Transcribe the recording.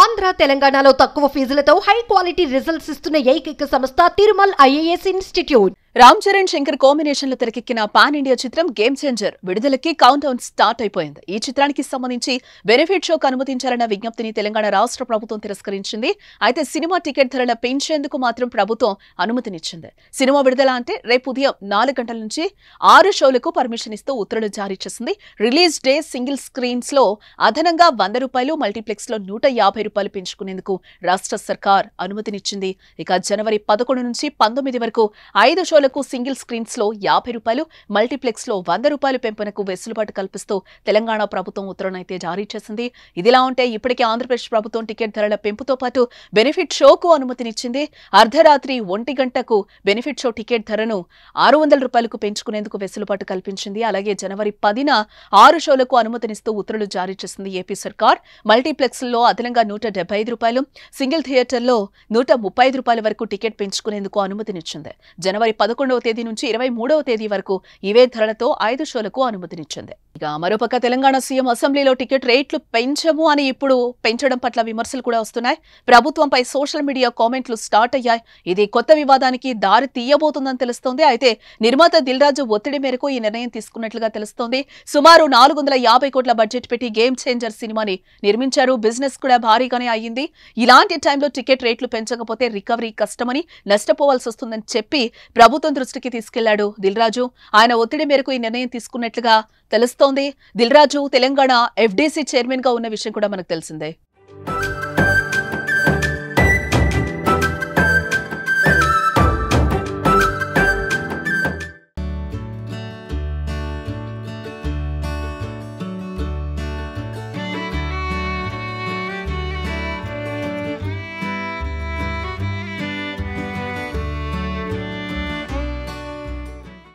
ఆంధ్ర తెలంగాణలో తక్కువ ఫీజులతో high quality results ఇస్తున్న ఏకైక సంస్థ Tirumal IAS institute. Ram Charan Shankar combination లో తెరకెక్కిన పాన్ ఇండియా చిత్రం గేమ్ చేంజర్ విడుదలకి కౌంట్ డౌన్ స్టార్ట్ అయిపోయింది. ఈ చిత్రానికి సంబంధించి బెనిఫిట్ షోకు అనుమతించాలన్న విజ్ఞప్తిని తెలంగాణ రాష్ట్ర ప్రభుత్వం తిరస్కరించింది. అయితే సినిమా టికెట్ ధరల పెంచేందుకు మాత్రం ప్రభుత్వం అనుమతినిచ్చింది. సినిమా విడుదల అంటే రేపు ఉదయం 4 గంటల నుంచి 6 షోలకు పర్మిషన్ ఇస్తూ ఉత్తర్వులు జారీ చేసింది. రిలీజ్ డే సింగిల్ స్క్రీన్స్ లో అదనంగా ₹100, మల్టీప్లెక్స్ లో ₹150 పెంచుకునేందుకు రాష్ట్ర సర్కార్ అనుమతినిచ్చింది. ఇక జనవరి 11 నుంచి 19 వరకు 5 షోలకు సింగిల్ స్క్రీన్స్ లో ₹50, మల్టీప్లెక్స్ లో ₹100 పెంపునకు వెసులుబాటు కల్పిస్తూ తెలంగాణ ప్రభుత్వం ఉత్తర్వునైతే జారీ చేసింది. ఇదిలా ఉంటే ఇప్పటికే ఆంధ్రప్రదేశ్ ప్రభుత్వం టికెట్ ధరల పెంపుతో పాటు బెనిఫిట్ షోకు అనుమతినిచ్చింది. అర్ధరాత్రి 1 గంటకు బెనిఫిట్ షో టికెట్ ధరను ₹600 పెంచుకునేందుకు వెసులుబాటు కల్పించింది. అలాగే జనవరి 10న 6 షోలకు అనుమతినిస్తూ ఉత్తర్వులు జారీ చేసింది ఏపీ సర్కార్. మల్టీప్లెక్స్ లో అదనంగా ₹175, సింగిల్ థియేటర్లో ₹135 వరకు టికెట్ పెంచుకునేందుకు అనుమతినిచ్చింది. జనవరి 11వ తేదీ నుంచి 23వ తేదీ వరకు ఇవే ధరలతో 5 షోలకు అనుమతినిచ్చింది. ఇక మరోపక్క తెలంగాణ సీఎం అసెంబ్లీలో టికెట్ రేట్లు పెంచము అని ఇప్పుడు పెంచడం పట్ల విమర్శలు కూడా వస్తున్నాయి. ప్రభుత్వంపై సోషల్ మీడియా కామెంట్లు స్టార్ట్ అయ్యాయి. ఇది కొత్త వివాదానికి దారి తీయబోతుందని తెలుస్తోంది. అయితే నిర్మాత దిల్ రాజు ఒత్తిడి మేరకు ఈ నిర్ణయం తీసుకున్నట్లుగా తెలుస్తోంది. సుమారు 450 కోట్ల బడ్జెట్ పెట్టి గేమ్ చేంజర్ సినిమాని నిర్మించారు. బిజినెస్ కూడా భారీగానే అయ్యింది. ఇలాంటి టైంలో టికెట్ రేట్లు పెంచకపోతే రికవరీ కష్టమని, నష్టపోవాల్సి వస్తుందని చెప్పి ప్రభుత్వం దృష్టికి తీసుకెళ్లాడు దిల్ రాజు. ఆయన ఒత్తిడి మేరకు ఈ నిర్ణయం తీసుకున్నట్లుగా తెలుస్తోంది. దిల్ రాజు తెలంగాణ FDC చైర్మన్ గా ఉన్న విషయం కూడా మనకు తెలిసిందే.